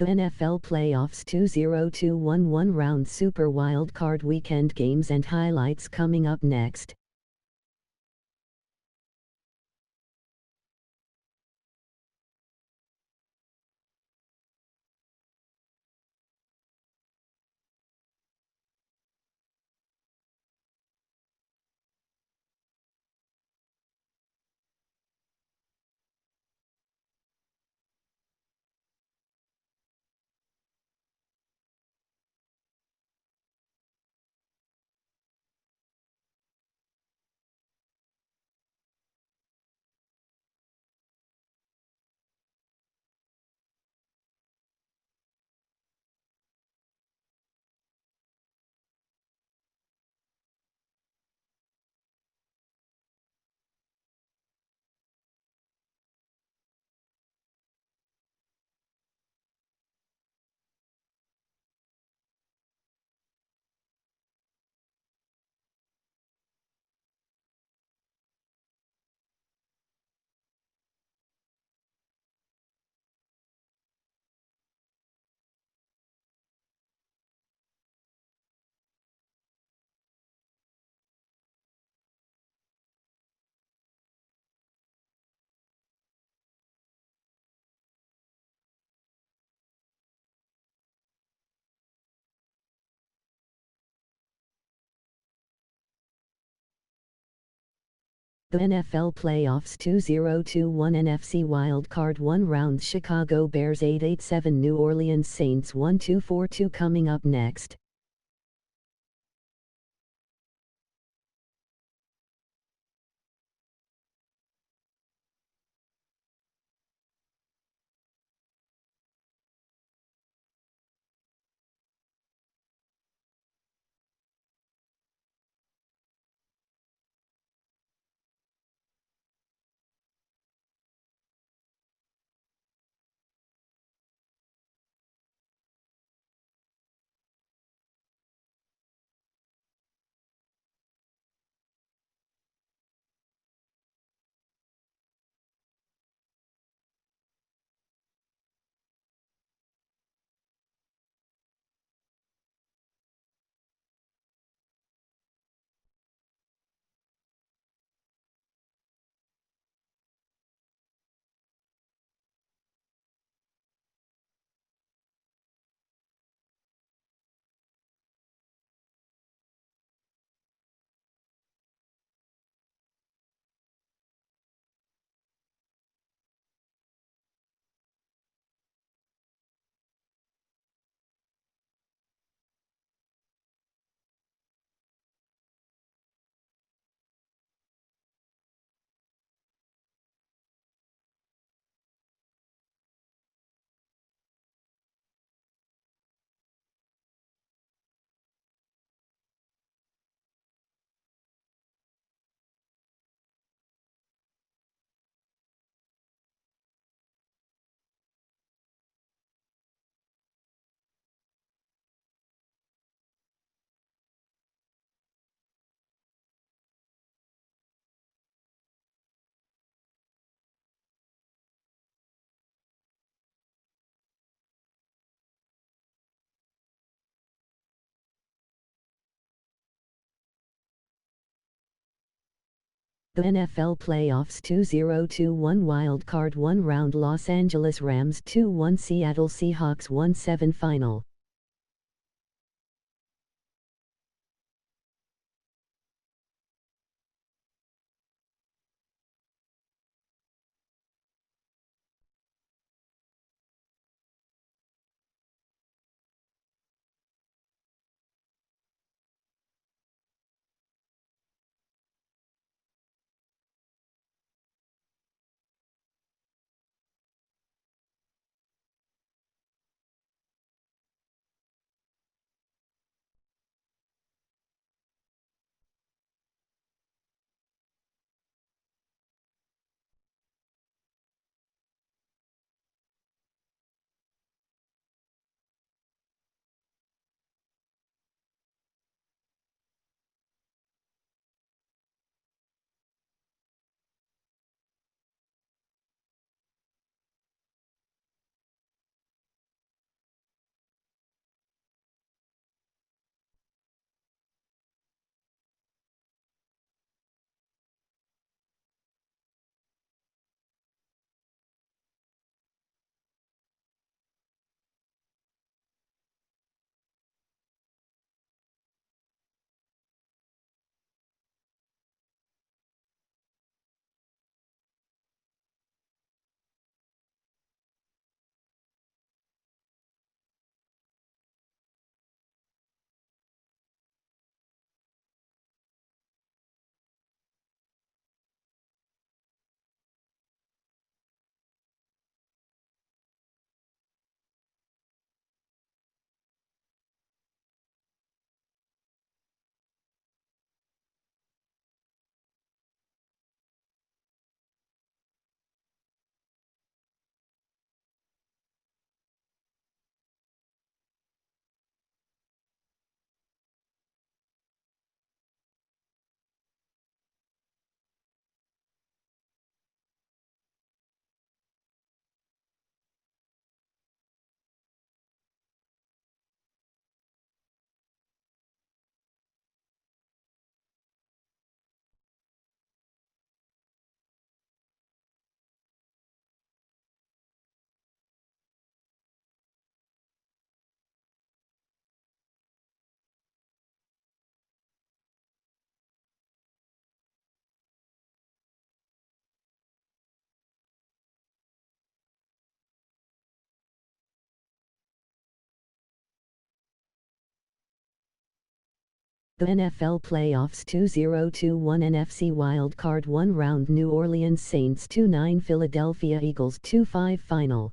The NFL Playoffs 2021 one-round Super Wildcard Weekend games and highlights coming up next. The NFL Playoffs 2021 Nfc Wildcard 1 round Chicago Bears 8-7 New Orleans Saints 1-2-4-2 coming up next. The NFL Playoffs 2021 Wildcard 1 round Los Angeles Rams 2-1 Seattle Seahawks 1-7 final. The NFL Playoffs 2021 NFC Wildcard 1 round New Orleans Saints 2-9 Philadelphia Eagles 2-5 final.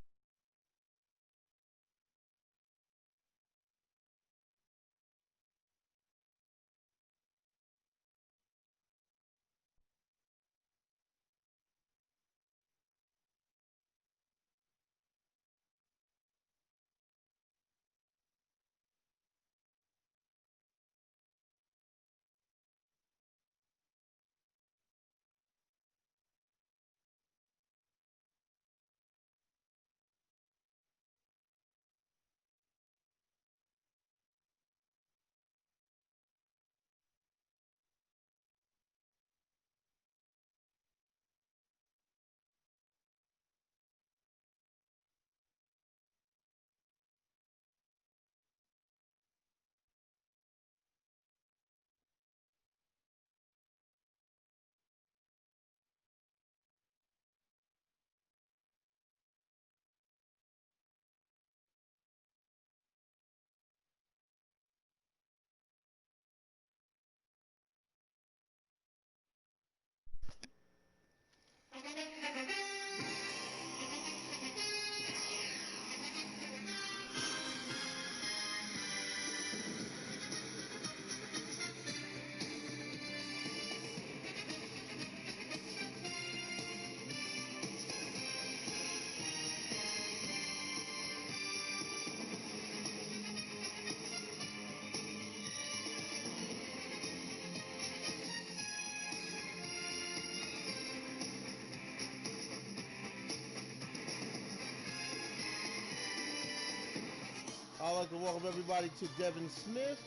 I'd like to welcome everybody to Devin Smith,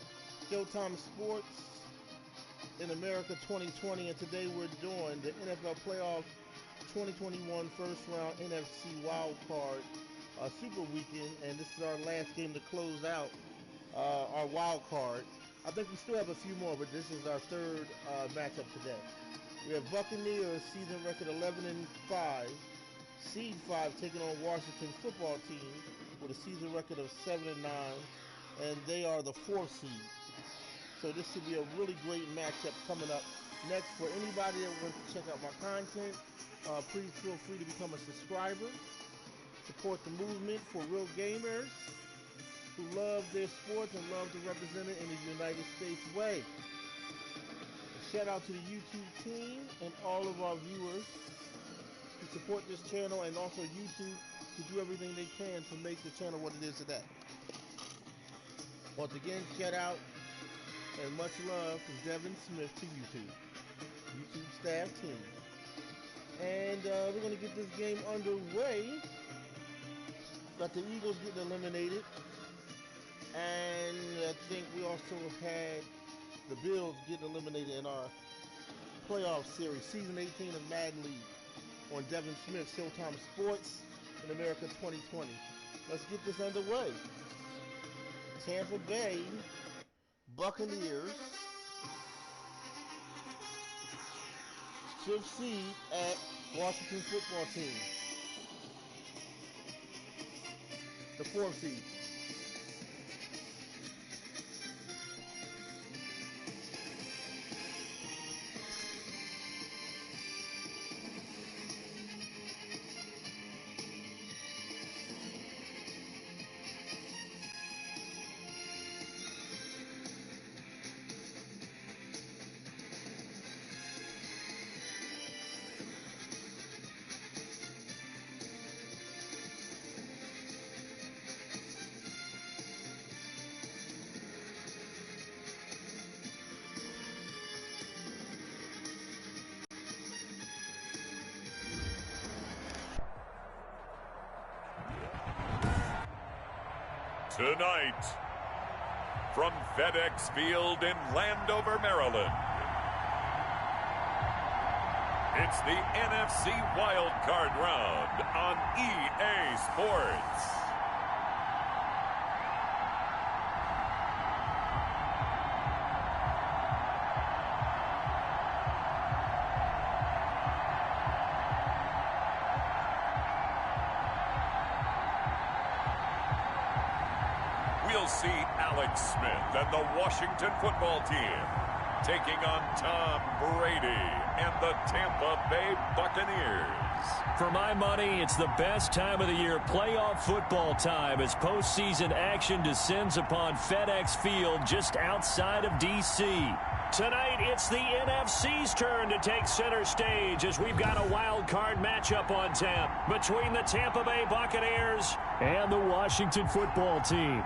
Showtime Sports in America 2020, and today we're doing the NFL Playoff 2021 first round NFC Wildcard Super Weekend, and this is our last game to close out our Wildcard. I think we still have a few more, but this is our third matchup today. We have Buccaneers, season record 11-5, seed 5 taking on Washington football team with a season record of 7-9, and they are the 4th seed. So this should be a really great matchup coming up next. For anybody that wants to check out my content, please feel free to become a subscriber. Support the movement for real gamers who love their sports and love to represent it in the United States way. A shout out to the YouTube team and all of our viewers who support this channel, and also YouTube to do everything they can to make the channel what it is today. Once again, shout out and much love from Devin Smith to YouTube staff team. And we're going to get this game underway. Got the Eagles getting eliminated, and I think we also had the Bills getting eliminated in our playoff series, season 18 of Madden League, on Devin Smith, Showtime Sports in America 2020. Let's get this underway. Tampa Bay Buccaneers, 5th seed at Washington football team, the 4th seed. Tonight, from FedEx Field in Landover, Maryland, it's the NFC Wildcard round on EA Sports. We'll see Alex Smith and the Washington football team taking on Tom Brady and the Tampa Bay Buccaneers. For my money, it's the best time of the year, playoff football time, as postseason action descends upon FedEx Field just outside of D.C. Tonight, it's the NFC's turn to take center stage as we've got a wild card matchup on tap between the Tampa Bay Buccaneers and the Washington football team.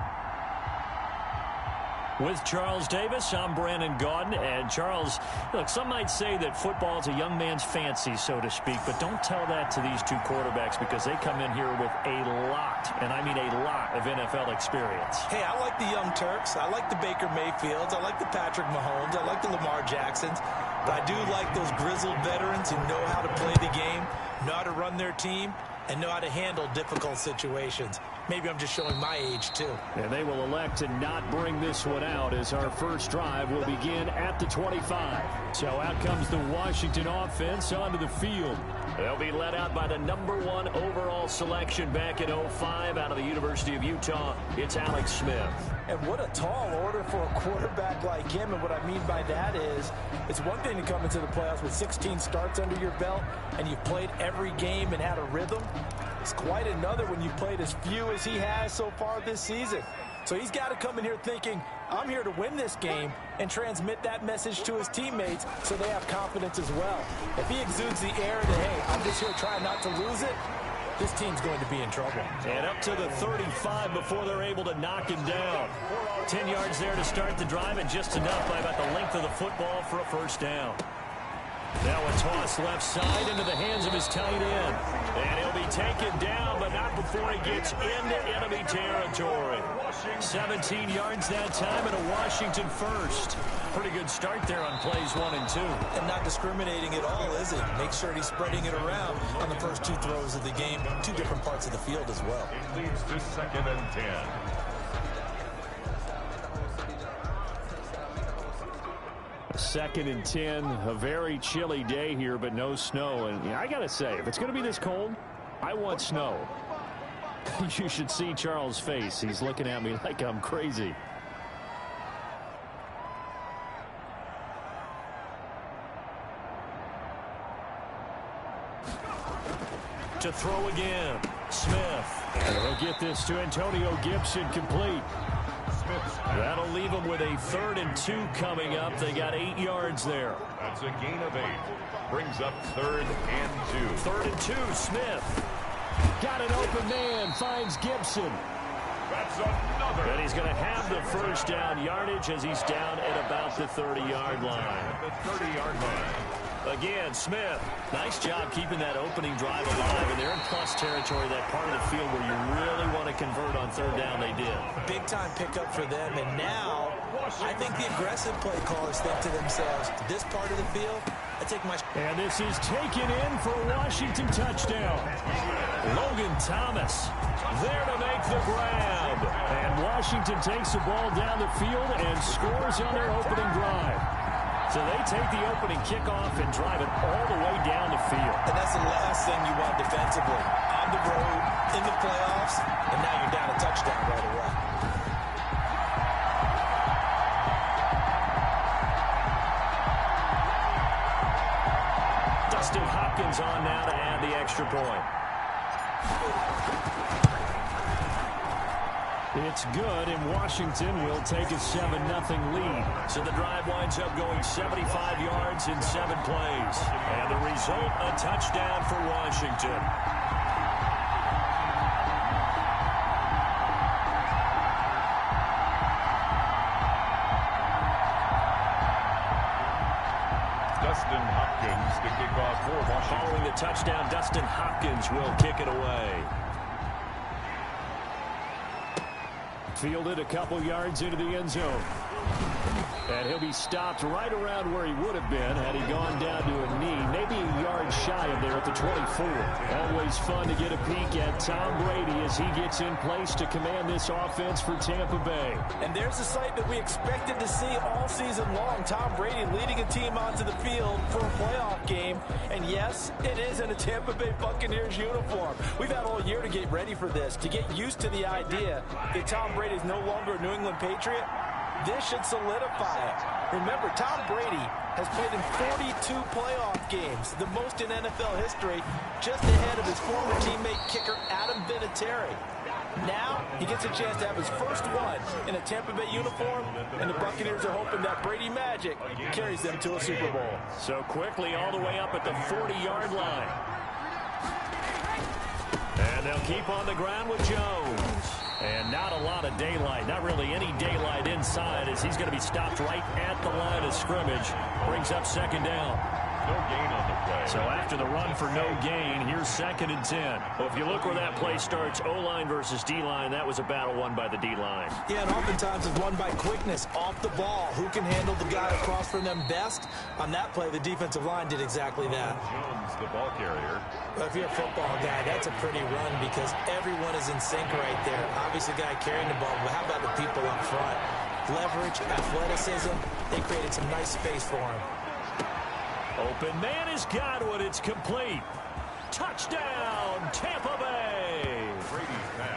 With Charles Davis, I'm Brandon Gaudin. And Charles, look, some might say that football is a young man's fancy, so to speak, but don't tell that to these two quarterbacks because they come in here with a lot, and I mean a lot, of NFL experience. Hey, I like the Young Turks. I like the Baker Mayfields. I like the Patrick Mahomes. I like the Lamar Jacksons. But I do like those grizzled veterans who know how to play the game, know how to run their team, and know how to handle difficult situations. Maybe I'm just showing my age, too. And they will elect to not bring this one out as our first drive will begin at the 25. So out comes the Washington offense onto the field. They'll be led out by the #1 overall selection back in 2005 out of the University of Utah. It's Alex Smith. And what a tall order for a quarterback like him. And what I mean by that is, it's one thing to come into the playoffs with 16 starts under your belt and you've played every game and had a rhythm. It's quite another when you've played as few as he has so far this season. So he's got to come in here thinking, I'm here to win this game, and transmit that message to his teammates so they have confidence as well. If he exudes the air that, hey, I'm just here trying not to lose it, this team's going to be in trouble. And up to the 35 before they're able to knock him down. 10 yards there to start the drive, and just enough by about the length of the football for a first down. Now a toss left side into the hands of his tight end. And he'll be taken down, but not before he gets into enemy territory. 17 yards that time, and a Washington first. Pretty good start there on plays 1 and 2. And not discriminating at all, is he? Make sure he's spreading it around on the first 2 throws of the game. 2 different parts of the field as well. It leads to 2nd and 10. Second and 10, a very chilly day here, but no snow. And I got to say, if it's going to be this cold, I want snow. You should see Charles' face. He's looking at me like I'm crazy. To throw again, Smith. And he'll get this to Antonio Gibson, complete. That'll leave them with a 3rd and 2 coming up. They got 8 yards there. That's a gain of 8. Brings up 3rd and 2. 3rd and 2, Smith. Got an open man, finds Gibson. That's another. And he's going to have the first down yardage as he's down at about the 30-yard line. The 30-yard line. Again, Smith. Nice job keeping that opening drive alive. And they're in plus territory, that part of the field where you really want to convert on 3rd down. They did. Big-time pickup for them. And now, I think the aggressive play callers think to themselves, this part of the field, I take my... And this is taken in for a Washington touchdown. Logan Thomas there to make the grab. And Washington takes the ball down the field and scores on their opening drive. So they take the opening kickoff and drive it all the way down the field. And that's the last thing you want defensively. On the road, in the playoffs, and now you're down a touchdown right away. Dustin Hopkins on now to add the extra point. It's good, and Washington will take a 7-0 lead. So the drive winds up going 75 yards in 7 plays. And the result, a touchdown for Washington. Dustin Hopkins to kick off for Washington. Following the touchdown, Dustin Hopkins will kick it away. Fielded a couple yards into the end zone. And he'll be stopped right around where he would have been had he gone down to a knee, maybe a yard shy of there at the 24. Always fun to get a peek at Tom Brady as he gets in place to command this offense for Tampa Bay. And there's a sight that we expected to see all season long. Tom Brady leading a team onto the field for a playoff game. And yes, it is in a Tampa Bay Buccaneers uniform. We've had all year to get ready for this, to get used to the idea that Tom Brady is no longer a New England Patriot. This should solidify it. Remember, Tom Brady has played in 42 playoff games, the most in NFL history, just ahead of his former teammate kicker Adam Vinatieri. Now, he gets a chance to have his first one in a Tampa Bay uniform, and the Buccaneers are hoping that Brady magic carries them to a Super Bowl. So quickly all the way up at the 40-yard line. And they'll keep on the ground with Jones. And not a lot of daylight, not really any daylight inside as he's going to be stopped right at the line of scrimmage. Brings up second down. No gain on the play. So after the run for no gain, here's 2nd and 10. Well, if you look where that play starts, O-line versus D-line, that was a battle won by the D-line. Yeah, and oftentimes it's won by quickness off the ball. Who can handle the guy across from them best? On that play, the defensive line did exactly that. Jones, the ball carrier. Well, if you're a football guy, that's a pretty run because everyone is in sync right there. Obviously, the guy carrying the ball, but how about the people up front? Leverage, athleticism, they created some nice space for him. Open man is Godwin. It's complete. Touchdown, Tampa Bay.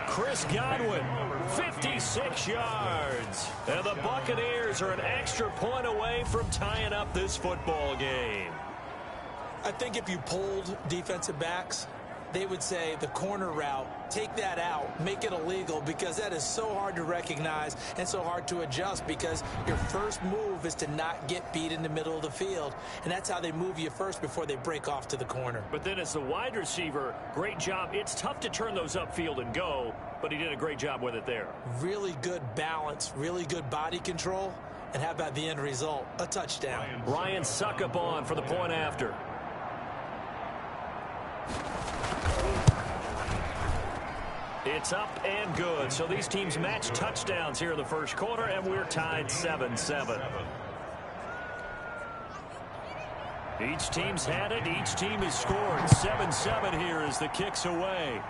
Chris Godwin, 56 yards. And the Buccaneers are an extra point away from tying up this football game. I think if you polled defensive backs, they would say the corner route, take that out, make it illegal, because that is so hard to recognize and so hard to adjust because your first move is to not get beat in the middle of the field. And that's how they move you first before they break off to the corner. But then as the wide receiver, great job. It's tough to turn those upfield and go, but he did a great job with it there. Really good balance, really good body control. And how about the end result? A touchdown. Ryan Suckup on for the point after. It's up and good. So these teams match touchdowns here in the first quarter, and we're tied 7-7. Each team's had it. Each team has scored. 7-7 here as the kick's away.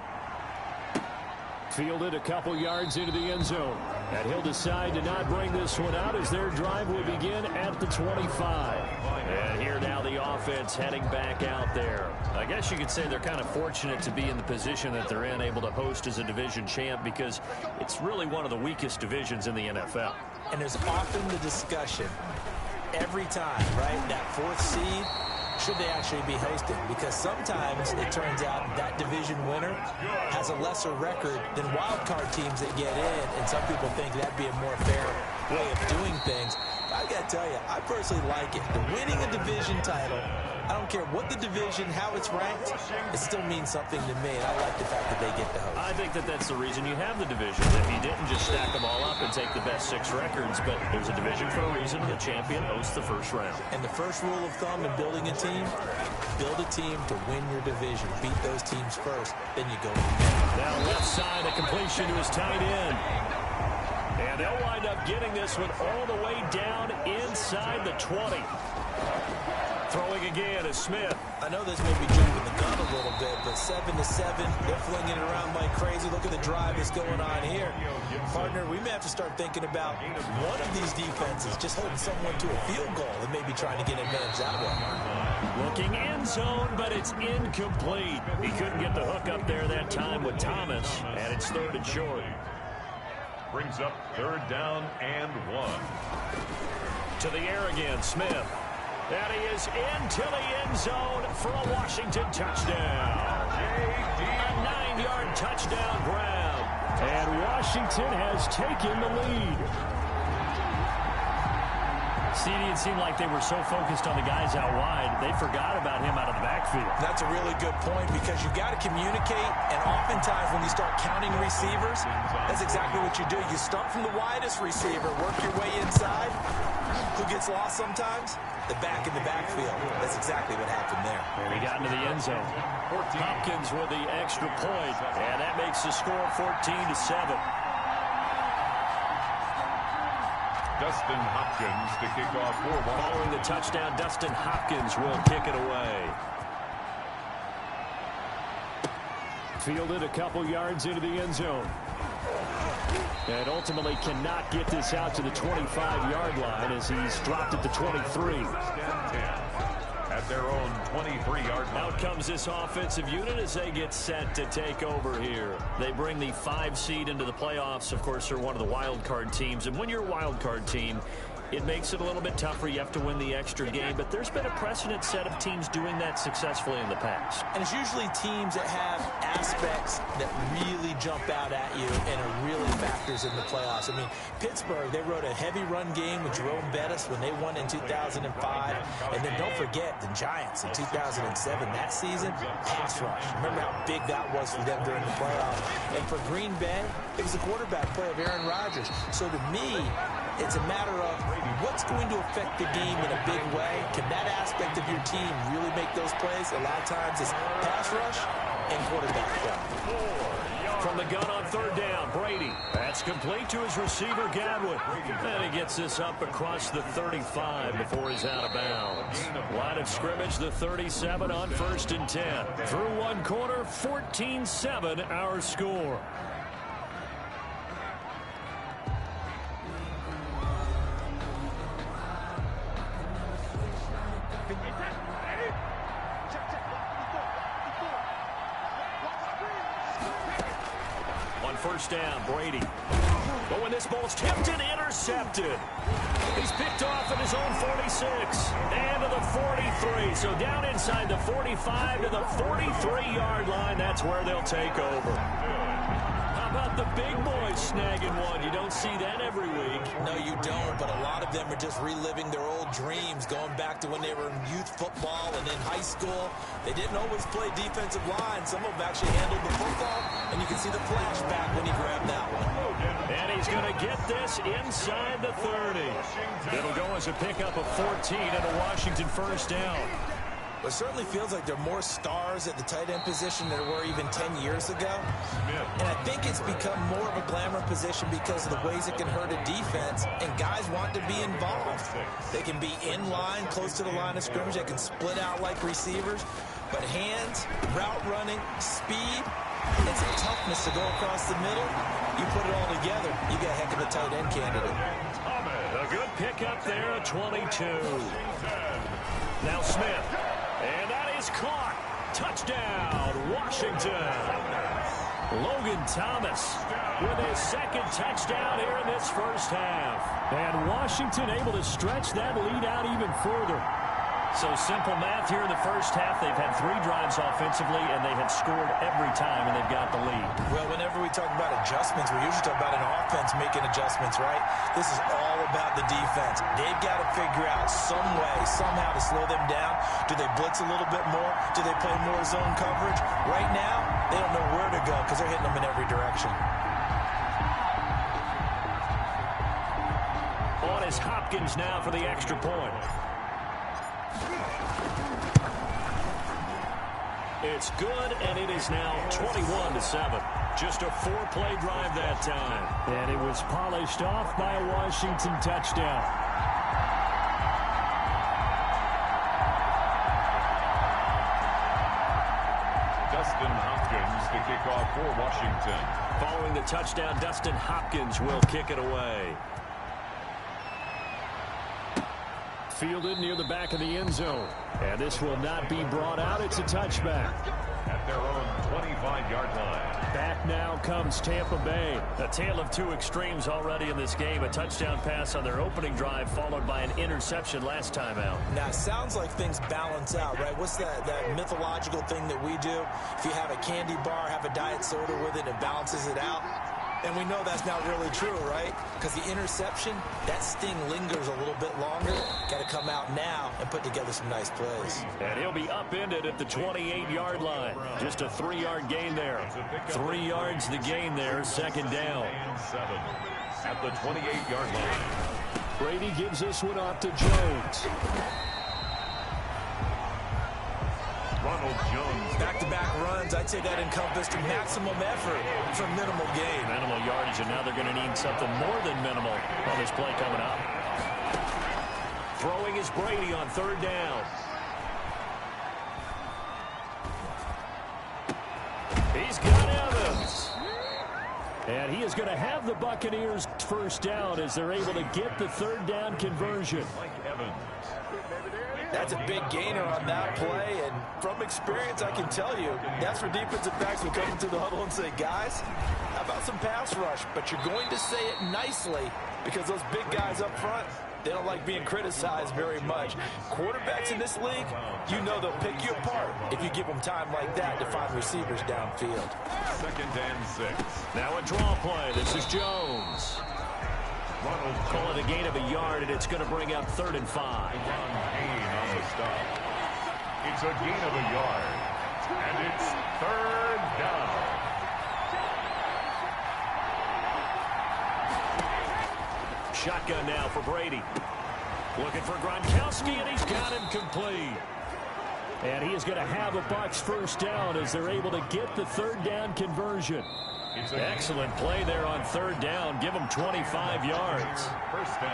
Fielded a couple yards into the end zone. And he'll decide to not bring this one out as their drive will begin at the 25. And here now the offense heading back out there. I guess you could say they're kind of fortunate to be in the position that they're in, able to host as a division champ, because it's really one of the weakest divisions in the NFL. And there's often the discussion every time, right? That 4th seed, should they actually be hosting? Because sometimes it turns out that division winner has a lesser record than wildcard teams that get in, and some people think that'd be a more fair way of doing things. I got to tell you, I personally like it. The winning a division title, I don't care what the division, how it's ranked, it still means something to me, and I like the fact that they get to host. I think that that's the reason you have the division. If you didn't just stack them all up and take the best 6 records, but there's a division for a reason. The champion hosts the first round. And the first rule of thumb in building a team, build a team to win your division. Beat those teams first, then you go from there. Now left side, a completion to his tight end. And they'll wind up getting this one all the way down inside the 20. Throwing again is Smith. I know this may be jumping the gun a little bit, but 7-7, they're flinging it around like crazy. Look at the drive that's going on here. Partner, we may have to start thinking about one of these defenses just holding someone to a field goal and maybe trying to get advantage that way. Looking end zone, but it's incomplete. He couldn't get the hook up there that time with Thomas, and it's 3rd and short. Brings up 3rd down and 1. To the air again, Smith. And he is into the end zone for a Washington touchdown. A 9-yard touchdown grab. And Washington has taken the lead. CD, it seemed like they were so focused on the guys out wide, they forgot about him out of the backfield. That's a really good point because you got to communicate, and oftentimes when you start counting receivers, that's exactly what you do. You start from the widest receiver, work your way inside. Who gets lost sometimes? The back in the backfield. That's exactly what happened there. And he got into the end zone. Hopkins with the extra point, and that makes the score 14-7. Dustin Hopkins to kick off for Washington. Following the touchdown, Dustin Hopkins will kick it away. Fielded a couple yards into the end zone. And ultimately cannot get this out to the 25-yard line as he's dropped at the 23. At their own 23-yard line. Out comes this offensive unit as they get set to take over here. They bring the 5 seed into the playoffs. Of course, they're one of the wild card teams. And when you're a wild card team, it makes it a little bit tougher. You have to win the extra game. But there's been a precedent set of teams doing that successfully in the past. And it's usually teams that have aspects that really jump out at you and it really factors in the playoffs. I mean, Pittsburgh, they rode a heavy run game with Jerome Bettis when they won in 2005. And then don't forget the Giants in 2007. That season, pass rush. Remember how big that was for them during the playoffs. And for Green Bay, it was the quarterback play of Aaron Rodgers. So to me, it's a matter of what's going to affect the game in a big way. Can that aspect of your team really make those plays? A lot of times it's pass rush and quarterback play. From the gun on 3rd down, Brady. That's complete to his receiver, Gadwin. And he gets this up across the 35 before he's out of bounds. Line of scrimmage, the 37 on 1st and 10. Through one quarter, 14-7 our score. First down, Brady. But when this ball's tipped and intercepted, he's picked off at his own 46 and to the 43. So down inside the 45 to the 43-yard line. That's where they'll take over. How about the big boys snagging one? You don't see that every week. No, you don't, but a lot of them are just reliving their old dreams, going back to when they were in youth football and in high school. They didn't always play defensive line. Some of them actually handled the football, and you can see the flashback when he grabbed that one. And he's going to get this inside the 30. It'll go as a pickup of 14 and a Washington first down. It certainly feels like there are more stars at the tight end position than there were even 10 years ago. And I think it's become more of a glamour position because of the ways it can hurt a defense, and guys want to be involved. They can be in line, close to the line of scrimmage. They can split out like receivers. But hands, route running, speed, and some toughness to go across the middle, you put it all together, you got a heck of a tight end candidate. A good pickup there, 22. Now Smith. And that is caught. Touchdown, Washington. Logan Thomas with his second touchdown here in this first half. And Washington able to stretch that lead out even further. So simple math here in the first half. They've had 3 drives offensively, and they have scored every time, and they've got the lead. Well, whenever we talk about adjustments, we usually talk about an offense making adjustments, right? This is all about the defense. They've got to figure out some way, somehow to slow them down. Do they blitz a little bit more? Do they play more zone coverage? Right now, they don't know where to go because they're hitting them in every direction. On is Hopkins now for the extra point. It's good, and it is now 21-7. Just a 4-play drive that time. And it was polished off by a Washington touchdown. Dustin Hopkins to kick off for Washington. Following the touchdown, Dustin Hopkins will kick it away. Fielded near the back of the end zone. And this will not be brought out. It's a touchback. At their own 25-yard line. Back now comes Tampa Bay. A tale of 2 extremes already in this game. A touchdown pass on their opening drive followed by an interception last time out. Now, it sounds like things balance out, right? What's that mythological thing that we do? If you have a candy bar, have a diet soda with it, it balances it out. And we know that's not really true, right? Because the interception, that sting lingers a little bit longer. Got to come out now and put together some nice plays. And he'll be upended at the 28-yard line. Just a 3-yard gain there. 3 yards the gain there, second down. At the 28-yard line. Brady gives this one off to Jones. Ronald Jones. Back-to-back runs, I'd say that encompassed maximum effort for minimal gain. Minimal yardage, and now they're going to need something more than minimal on this play coming up. Throwing is Brady on third down. He's got Evans. And he is going to have the Buccaneers first down as they're able to get the third down conversion. That's a big gainer on that play, and from experience, I can tell you, that's where defensive backs will come into the huddle and say, guys, how about some pass rush? But you're going to say it nicely because those big guys up front, they don't like being criticized very much. Quarterbacks in this league, you know they'll pick you apart if you give them time like that to find receivers downfield. 2nd and 6. Now a draw play. This is Jones. Call it a gain of a yard, and it's going to bring up 3rd and 5. Gain on the stop. It's a gain of a yard, and it's 3rd down. Shotgun now for Brady. Looking for Gronkowski, and he's got him complete. And he is going to have a Bucs first down as they're able to get the third down conversion. Excellent play there on third down. Give them 25 yards.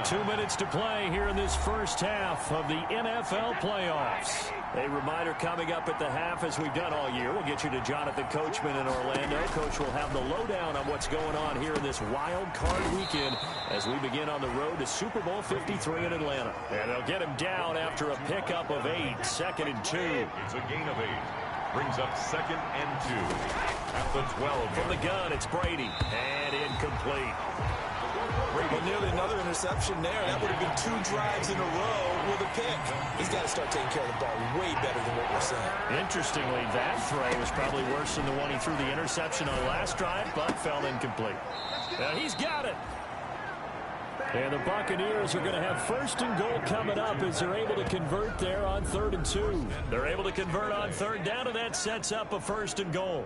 2 minutes to play here in this first half of the NFL playoffs. A reminder coming up at the half, as we've done all year. We'll get you to Jonathan Coachman in Orlando. Coach will have the lowdown on what's going on here in this wild card weekend as we begin on the road to Super Bowl 53 in Atlanta. And they'll get him down after a pickup of 8. 2nd and 2. It's a gain of 8. Brings up 2nd and 2. At the 12. From the gun, it's Brady. And incomplete. Well, nearly another interception there. That would have been 2 drives in a row with a pick. He's got to start taking care of the ball way better than what we're saying. Interestingly, that throw was probably worse than the one he threw the interception on last drive, but fell incomplete. He's got it. And the Buccaneers are going to have 1st and goal coming up as they're able to convert there on 3rd and 2. They're able to convert on 3rd down, and that sets up a 1st and goal.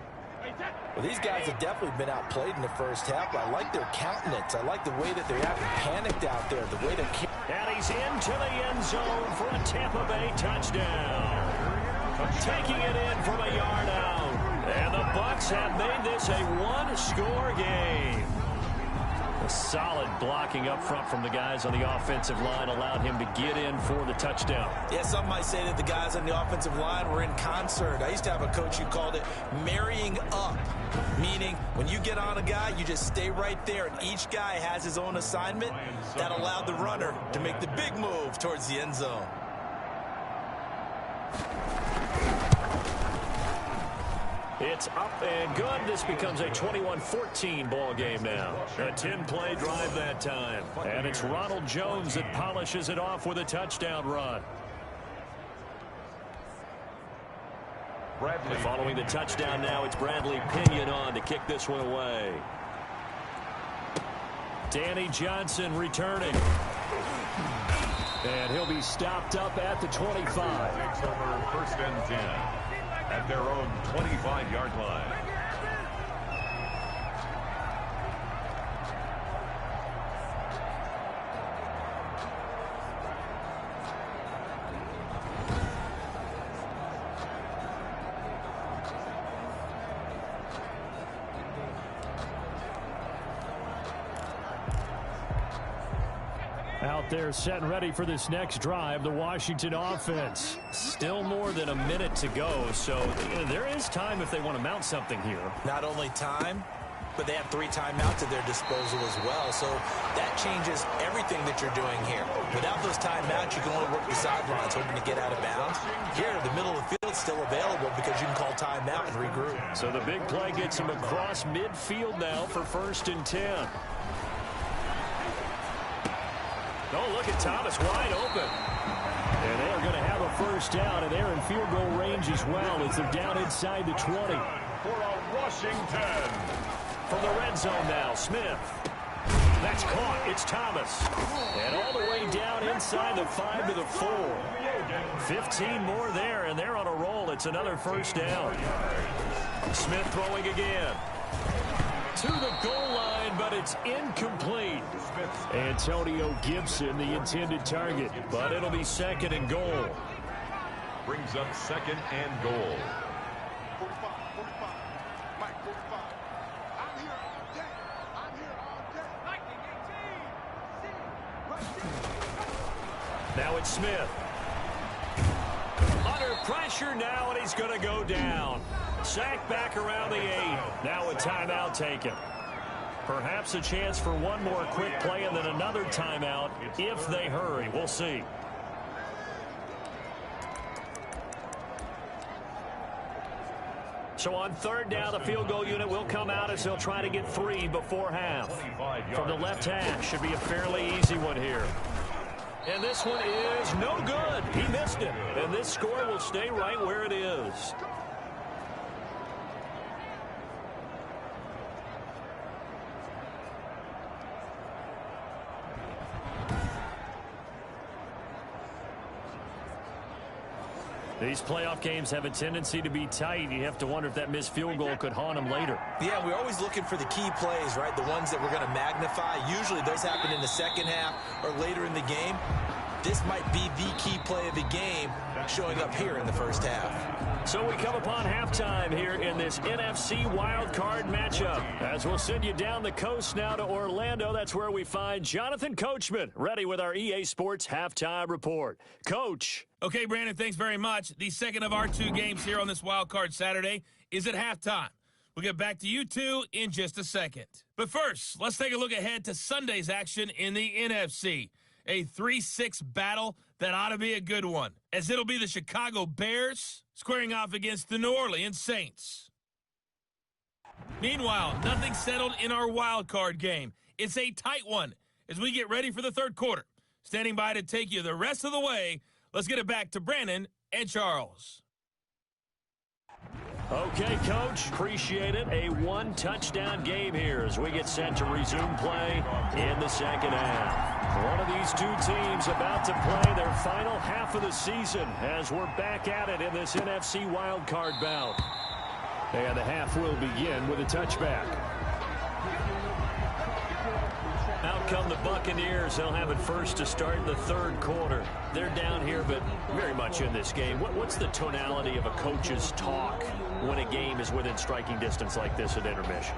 Well, these guys have definitely been outplayed in the first half. I like their countenance. I like the way that they haven't panicked out there. The way they're... And he's into the end zone for a Tampa Bay touchdown. Taking it in from a yard out. And the Bucs have made this a 1-score game. A solid blocking up front from the guys on the offensive line allowed him to get in for the touchdown. Yeah, some might say that the guys on the offensive line were in concert. I used to have a coach who called it marrying up, meaning when you get on a guy, you just stay right there, and each guy has his own assignment. That allowed the runner to make the big move towards the end zone. It's up and good. This becomes a 21-14 ball game now. A 10-play drive that time. And it's Ronald Jones that polishes it off with a touchdown run. Bradley. Following the touchdown now, it's Bradley Pinion on to kick this one away. Danny Johnson returning. And he'll be stopped up at the 25. Takes over 1st and 10. At their own 25-yard line. Out there set and ready for this next drive, the Washington offense. Still more than a minute to go, so there is time if they want to mount something here. Not only time, but they have 3 timeouts at their disposal as well, so that changes everything that you're doing here. Without those timeouts, you can only work the sidelines hoping to get out of bounds. Here, the middle of the field is still available because you can call timeout and regroup. So the big play gets him across midfield now for 1st and 10. Oh, look at Thomas wide open. And they are going to have a first down, and they're in field goal range as well as they're down inside the 20. For a Washington. From the red zone now, Smith. That's caught. It's Thomas. And all the way down inside the 5 to the 4. 15 more there, and they're on a roll. It's another first down. Smith throwing again. To the goal line, but it's incomplete. Antonio Gibson, the intended target, but it'll be 2nd and goal. Brings up 2nd and goal. Now it's Smith. Under pressure now, and he's going to go down. Sacked back around the 8. Now a timeout taken. Perhaps a chance for one more quick play and then another timeout if they hurry. We'll see. So on third down, the field goal unit will come out as they'll try to get 3 before half. From the left hash, should be a fairly easy one here. And this one is no good. He missed it. And this score will stay right where it is. These playoff games have a tendency to be tight. You have to wonder if that missed field goal could haunt them later. Yeah, we're always looking for the key plays, right? The ones that we're going to magnify. Usually those happen in the second half or later in the game. This might be the key play of the game showing up here in the first half. So we come upon halftime here in this NFC Wildcard matchup. As we'll send you down the coast now to Orlando. That's where we find Jonathan Coachman ready with our EA Sports Halftime Report. Coach. Okay, Brandon, thanks very much. The second of our 2 games here on this Wildcard Saturday is at halftime. We'll get back to you two in just a second. But first, let's take a look ahead to Sunday's action in the NFC. A 3-6 battle that ought to be a good one, as it'll be the Chicago Bears squaring off against the New Orleans Saints. Meanwhile, nothing settled in our wild card game. It's a tight one as we get ready for the third quarter. Standing by to take you the rest of the way, let's get it back to Brandon and Charles. Okay, Coach, appreciate it. A 1-touchdown game here as we get set to resume play in the second half. One of these 2 teams about to play their final half of the season as we're back at it in this NFC Wildcard bout. And the half will begin with a touchback. Out come the Buccaneers. They'll have it first to start the third quarter. They're down here, but very much in this game. What's the tonality of a coach's talk when a game is within striking distance like this at intermission?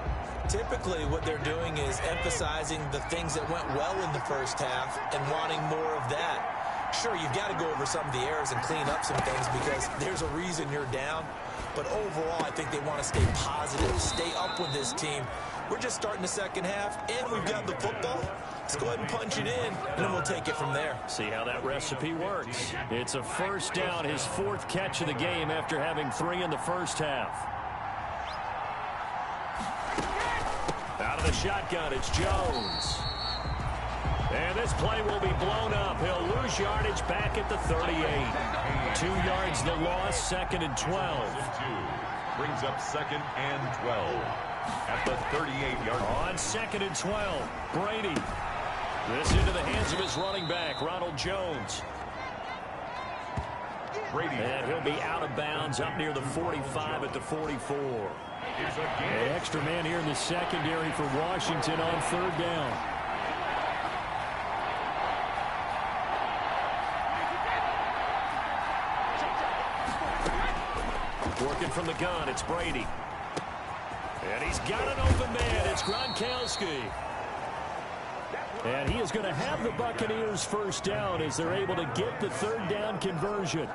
Typically, what they're doing is emphasizing the things that went well in the first half and wanting more of that. Sure, you've got to go over some of the errors and clean up some things because there's a reason you're down. But overall, I think they want to stay positive, stay up with this team. We're just starting the second half, and we've got the football. Let's go ahead and punch it in, and then we'll take it from there. See how that recipe works. It's a first down, his 4th catch of the game after having 3 in the first half. Out of the shotgun, it's Jones. And this play will be blown up. He'll lose yardage back at the 38. 2 yards the loss, 2nd and 12. Brings up 2nd and 12 at the 38-yard line. On 2nd and 12, Brady. This into the hands of his running back, Ronald Jones. Brady. And he'll be out of bounds up near the 45 at the 44. An extra man here in the secondary for Washington on third down. Working from the gun, it's Brady. And he's got an open man. It's Gronkowski. And he is going to have the Buccaneers first down as they're able to get the third down conversion.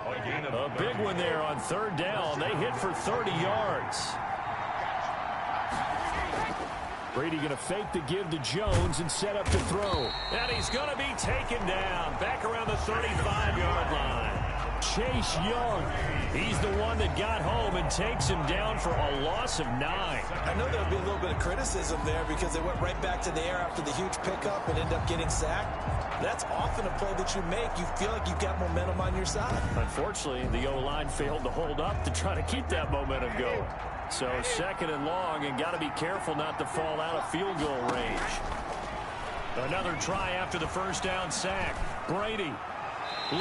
A big one there on third down. They hit for 30 yards. Brady going to fake the give to Jones and set up to throw. And he's going to be taken down back around the 35-yard line. Chase Young, he's the one that got home and takes him down for a loss of 9. I know there'll be a little bit of criticism there because they went right back to the air after the huge pickup and end up getting sacked. That's often a play that you make. You feel like you've got momentum on your side. Unfortunately, the O-line failed to hold up to try to keep that momentum going. So 2nd and long, and got to be careful not to fall out of field goal range. Another try after the first down sack. Brady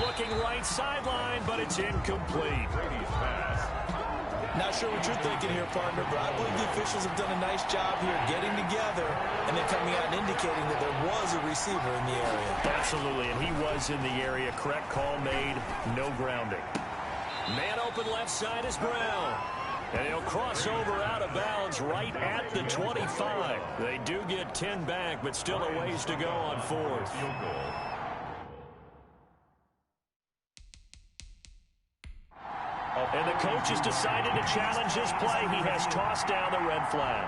looking right sideline, but it's incomplete. Brady's pass. Not sure what you're thinking here, partner, but I believe the officials have done a nice job here getting together and then coming out and indicating that there was a receiver in the area. Absolutely, and he was in the area. Correct call made, no grounding. Man open left side is Brown. And he'll cross over out of bounds right at the 25. They do get 10 back, but still a ways to go on 4th. Field goal. And the coach has decided to challenge this play. He has tossed down the red flag.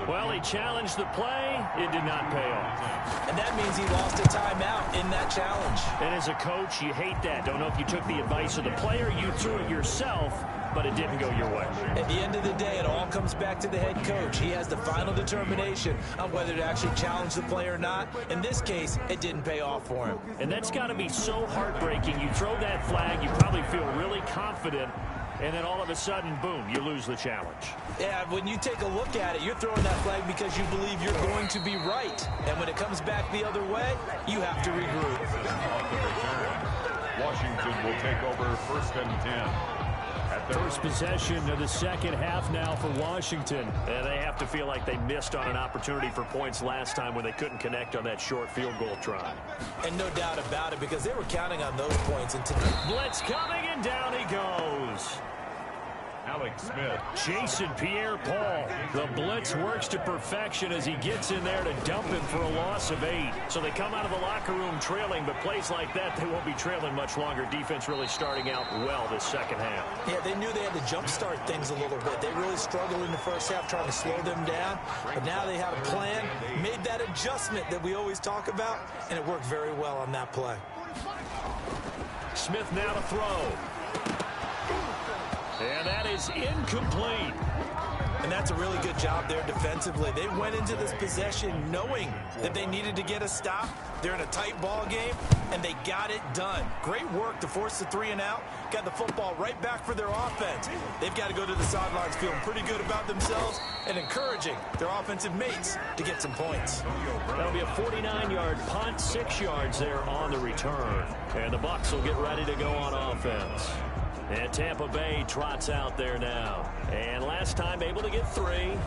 Well, he challenged the play. It did not pay off. And that means he lost a timeout in that challenge. And as a coach, you hate that. Don't know if you took the advice of the player, you threw it yourself, but it didn't go your way. At the end of the day, it all comes back to the head coach. He has the final determination on whether to actually challenge the play or not. In this case, it didn't pay off for him. And that's got to be so heartbreaking. You throw that flag, you probably feel really confident, and then all of a sudden, boom, you lose the challenge. Yeah, when you take a look at it, you're throwing that flag because you believe you're going to be right. And when it comes back the other way, you have to regroup. Washington will take over 1st and 10. At their first possession of the second half now for Washington. And they have to feel like they missed on an opportunity for points last time when they couldn't connect on that short field goal try. And no doubt about it, because they were counting on those points. And blitz coming, and down he goes. Alex Smith. Jason Pierre-Paul. The blitz works to perfection as he gets in there to dump him for a loss of 8. So they come out of the locker room trailing, but plays like that, they won't be trailing much longer. Defense really starting out well this second half. Yeah, they knew they had to jumpstart things a little bit. They really struggled in the first half trying to slow them down. But now they have a plan, made that adjustment that we always talk about, and it worked very well on that play. Smith now to throw. And that is incomplete. And that's a really good job there defensively. They went into this possession knowing that they needed to get a stop. They're in a tight ball game, and they got it done. Great work to force the 3 and out. Got the football right back for their offense. They've got to go to the sidelines feeling pretty good about themselves and encouraging their offensive mates to get some points. That'll be a 49-yard punt, 6 yards there on the return. And the Bucs will get ready to go on offense. And Tampa Bay trots out there now. And last time able to get 3.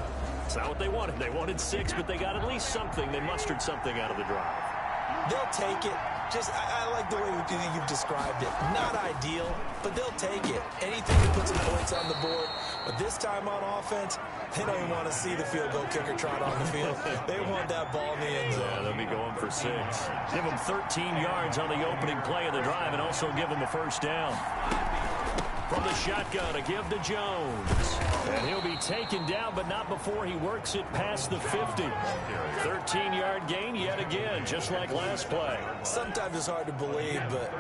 It's not what they wanted. They wanted 6, but they got at least something. They mustered something out of the drive. They'll take it. I like the way you've described it. Not ideal, but they'll take it. Anything to put some points on the board. But this time on offense, they don't even want to see the field goal kicker trot on the field. They want that ball in the end zone. Yeah, they'll be going for 6. Give them 13 yards on the opening play of the drive and also give them a first down. From the shotgun, a give to Jones. And he'll be taken down, but not before he works it past the 50. 13-yard gain yet again, just like last play. Sometimes it's hard to believe, but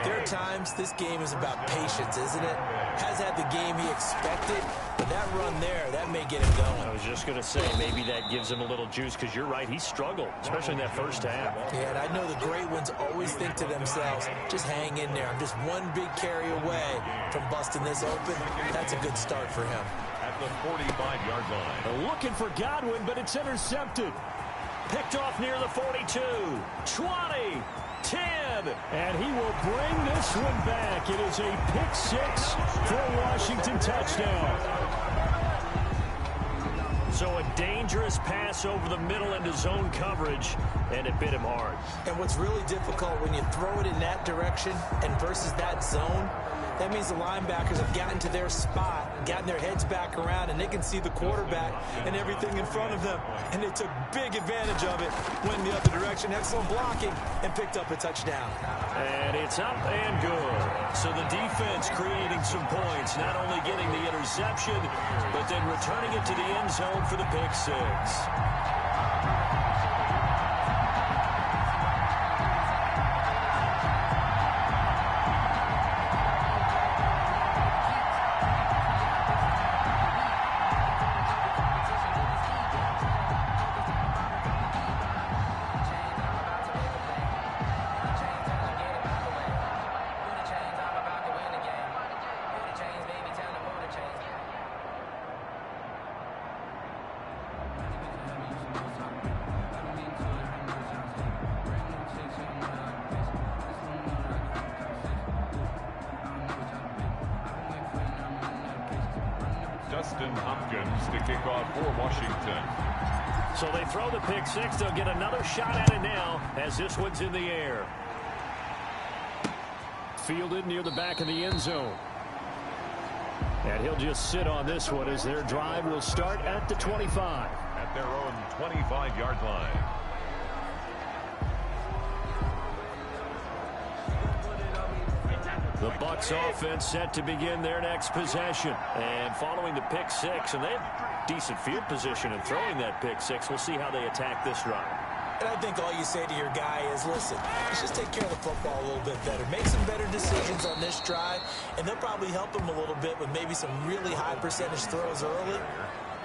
there are times this game is about patience, isn't it? Has had the game he expected, but that run there, that may get him going. I was just going to say, maybe that gives him a little juice, because you're right, he struggled, especially in that first half. Yeah, and I know the great ones always think to themselves, just hang in there. I'm just one big carry away from busting this open. That's a good start for him. At the 45-yard line. Looking for Godwin, but it's intercepted. Picked off near the 42, 20, 10, and he will bring this one back. It is a pick 6 for a Washington touchdown. So a dangerous pass over the middle into zone coverage, and it bit him hard. And what's really difficult when you throw it in that direction and versus that zone, that means the linebackers have gotten to their spot, gotten their heads back around, and they can see the quarterback and everything in front of them. And they took big advantage of it, went in the other direction, excellent blocking, and picked up a touchdown. And it's up and good. So the defense creating some points, not only getting the interception, but then returning it to the end zone for the pick 6. Justin Hopkins to kick off for Washington. So they throw the pick six. They'll get another shot at it now as this one's in the air. Fielded near the back of the end zone. And he'll just sit on this one as their drive will start at the 25. At their own 25-yard line. The Bucs offense set to begin their next possession. And following the pick six, and they have decent field position in throwing that pick six. We'll see how they attack this drive. And I think all you say to your guy is, listen, let's just take care of the football a little bit better. Make some better decisions on this drive, and they'll probably help him a little bit with maybe some really high percentage throws early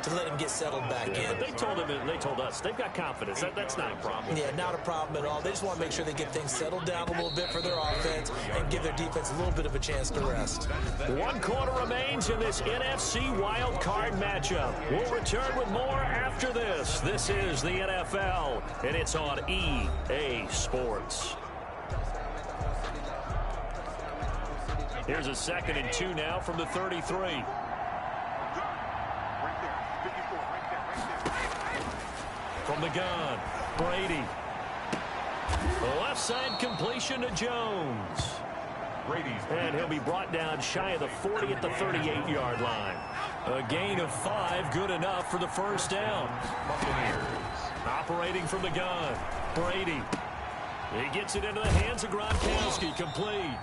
to let him get settled back in. But they told him, and they told us, they've got confidence. That's not a problem. Yeah, not a problem at all. They just want to make sure they get things settled down a little bit for their offense and give their defense a little bit of a chance to rest. 1 quarter remains in this NFC Wildcard matchup. We'll return with more after this. This is the NFL, and it's on EA Sports. Here's a 2nd and 2 now from the 33. From the gun, Brady. The left side completion to Jones. And he'll be brought down shy of the 40 at the 38-yard line. A gain of 5, good enough for the first down. Buccaneers. Operating from the gun, Brady. He gets it into the hands of Gronkowski, complete.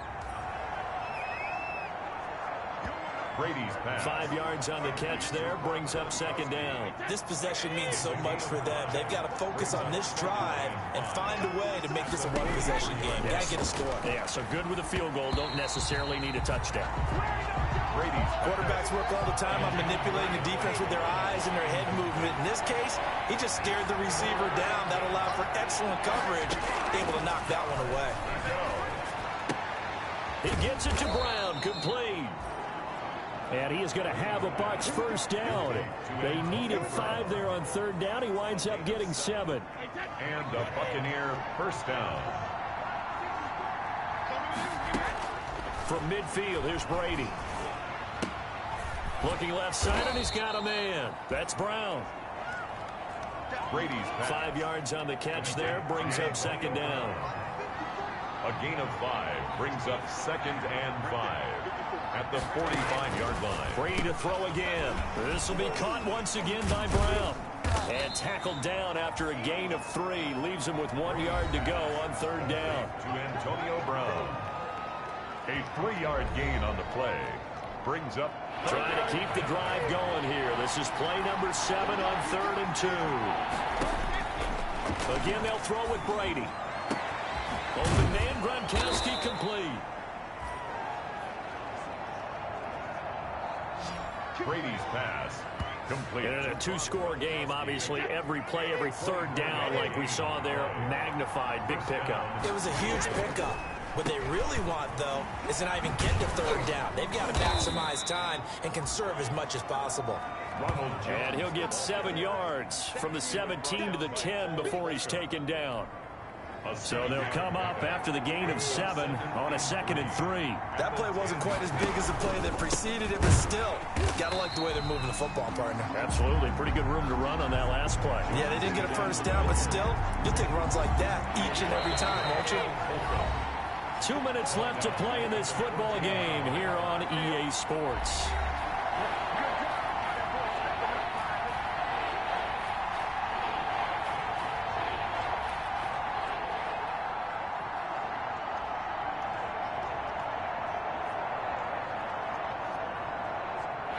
Brady's pass. 5 yards on the catch there, brings up 2nd down. This possession means so much for them. They've got to focus on this drive and find a way to make this a one-possession game. Yes. Got to get a score. Yeah, so good with a field goal, don't necessarily need a touchdown. Brady's Quarterbacks work all the time on manipulating the defense with their eyes and their head movement. In this case, he just stared the receiver down. That allowed for excellent coverage, able to knock that one away. He gets it to Brown, complete. And he is going to have a Bucs first down. They needed 5 there on 3rd down. He winds up getting 7. And a Buccaneer first down. From midfield, here's Brady. Looking left side, and he's got a man. That's Brown. Brady's pass. 5 yards on the catch there, brings up 2nd down. A gain of 5 brings up 2nd and 5 at the 45-yard line. Brady to throw again. This will be caught once again by Brown. And tackled down after a gain of 3. Leaves him with 1 yard to go on 3rd down. To Antonio Brown. A 3-yard gain on the play. Brings up. Trying to keep the drive going here. This is play number 7 on 3rd and 2. Again, they'll throw with Brady. Open man, Gronkowski, complete. Brady's pass. Complete. In a 2-score game, obviously, every play, every 3rd down, like we saw there, magnified, big pickup. It was a huge pickup. What they really want, though, is to not even get to 3rd down. They've got to maximize time and conserve as much as possible. And he'll get 7 yards from the 17 to the 10 before he's taken down. So they'll come up after the gain of 7 on a 2nd and 3. That play wasn't quite as big as the play that preceded it, but still, gotta like the way they're moving the football, partner. Absolutely. Pretty good room to run on that last play. Yeah, they didn't get a first down, but still, you'll take runs like that each and every time, won't you? 2 minutes left to play in this football game here on EA Sports.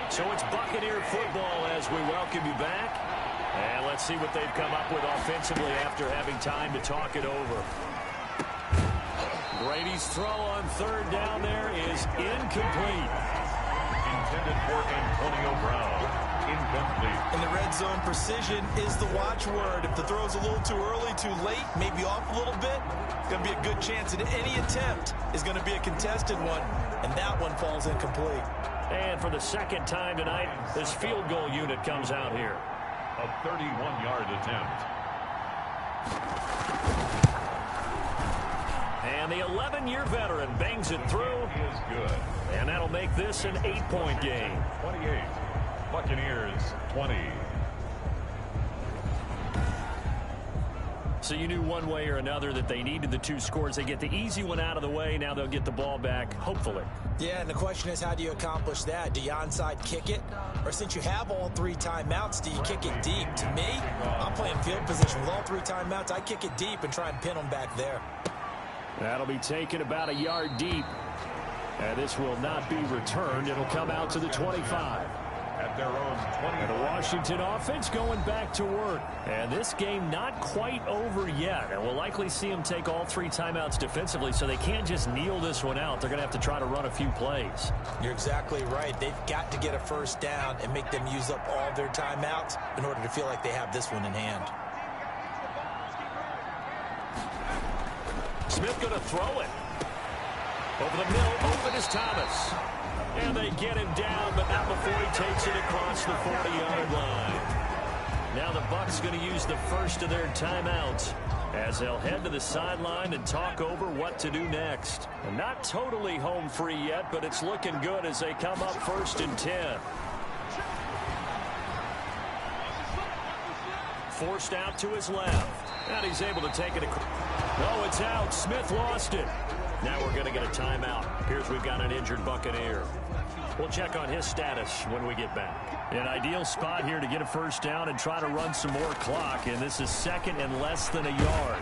So it's Buccaneer football as we welcome you back. And let's see what they've come up with offensively after having time to talk it over. Brady's throw on 3rd down there is incomplete. Intended for Antonio Brown. Incomplete. In the red zone, precision is the watchword. If the throw's a little too early, too late, maybe off a little bit, it's going to be a good chance that any attempt is going to be a contested one, and that one falls incomplete. And for the 2nd time tonight, this field goal unit comes out here. A 31-yard attempt. And the 11-year veteran bangs it through. Is good. And that'll make this an 8-point game. 28. Buccaneers 20. So you knew one way or another that they needed the 2 scores. They get the easy one out of the way. Now they'll get the ball back, hopefully. Yeah, and the question is, how do you accomplish that? Do you onside kick it? Or since you have all 3 timeouts, do you kick it deep? To me, I'm playing field position. With all 3 timeouts, I kick it deep and try and pin them back there. That'll be taken about a yard deep. And this will not be returned. It'll come out to the 25. At their own 20. And the Washington offense going back to work. And this game not quite over yet. And we'll likely see them take all 3 timeouts defensively, so they can't just kneel this one out. They're going to have to try to run a few plays. You're exactly right. They've got to get a first down and make them use up all their timeouts in order to feel like they have this one in hand. Smith going to throw it. Over the middle, open is Thomas. And they get him down, but not before he takes it across the 40-yard line. Now the Bucs going to use the first of their timeouts as they'll head to the sideline and talk over what to do next. And not totally home free yet, but it's looking good as they come up 1st and 10. Forced out to his left. And he's able to take it. No, it's out. Smith lost it. Now we're going to get a timeout. Here's we've got an injured Buccaneer. We'll check on his status when we get back. An ideal spot here to get a first down and try to run some more clock. And this is 2nd and less than a yard.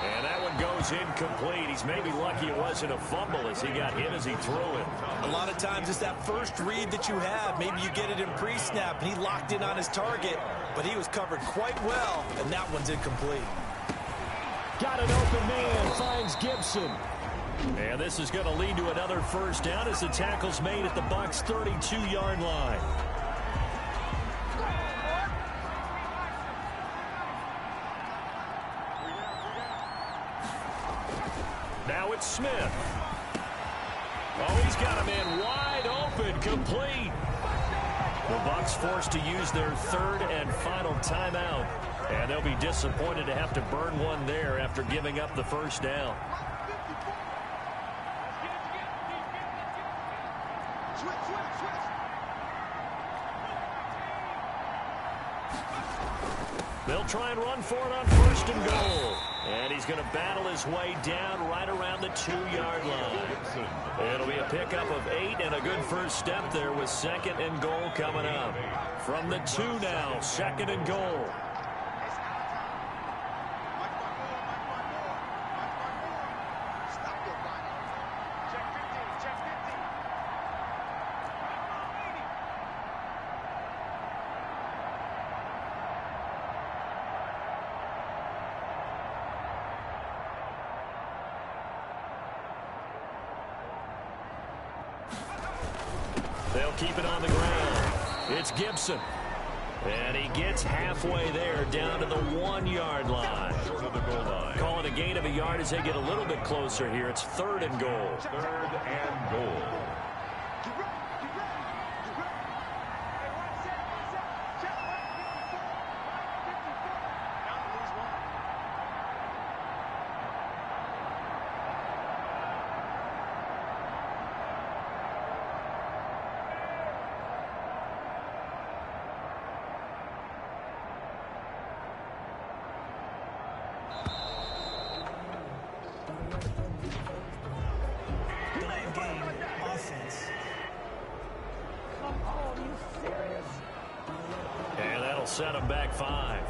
And that one goes incomplete. He's maybe lucky it wasn't a fumble as he got hit as he threw it. A lot of times it's that first read that you have. Maybe you get it in pre-snap and he locked in on his target, but he was covered quite well, and that one's incomplete. Got an open man, finds Gibson. And this is going to lead to another first down as the tackle's made at the Bucs' 32-yard line. Now it's Smith. Oh, he's got a man wide open, complete. The Bucs forced to use their 3rd and final timeout. And they'll be disappointed to have to burn one there after giving up the first down. They'll try and run for it on 1st and goal. And he's going to battle his way down right around the 2-yard line. It'll be a pickup of 8 and a good first step there with 2nd and goal coming up. From the 2 now, 2nd and goal. They'll keep it on the ground. It's Gibson. And he gets halfway there down to the 1-yard line. Call it a gain of a yard as they get a little bit closer here. It's 3rd and goal. 3rd and goal. And that'll set them back 5.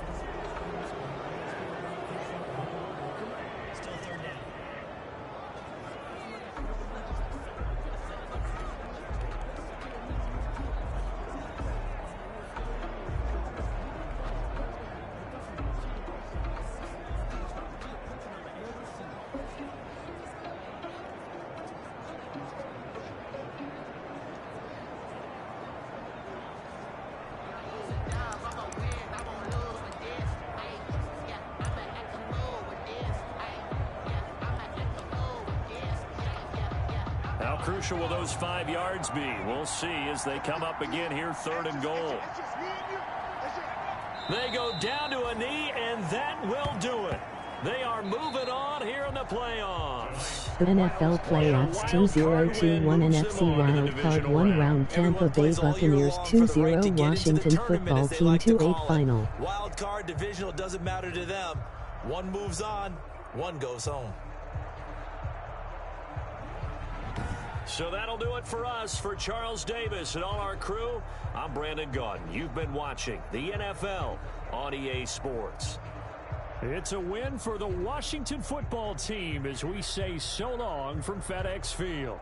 How crucial will those 5 yards be? We'll see as they come up again here, 3rd and goal. They go down to a knee, and that will do it. They are moving on here in the playoffs. The NFL Playoffs 2021 NFC Wildcard 1 round Tampa Bay Buccaneers 2-0 Washington Football Team 2-8 final. Wildcard divisional doesn't matter to them. One moves on, one goes home. So that'll do it for us. For Charles Davis and all our crew, I'm Brandon Gaudin. You've been watching the NFL on EA Sports. It's a win for the Washington Football Team as we say so long from FedEx Field.